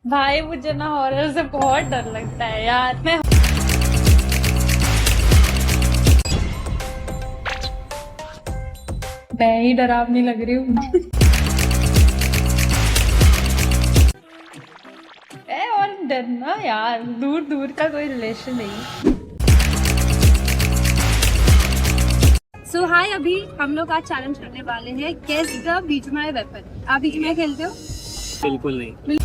भाई मुझे ना हॉरर से बहुत डर लगता है यार। मैं ही डरावनी लग रही हूँ। और डरना यार, दूर दूर का कोई रिलेशन नहीं। सो हाय, अभी हम लोग आज चैलेंज करने वाले हैं गेस द बीजीएमआई वेपन। आप बीजीएमआई खेलते हो? बिल्कुल नहीं।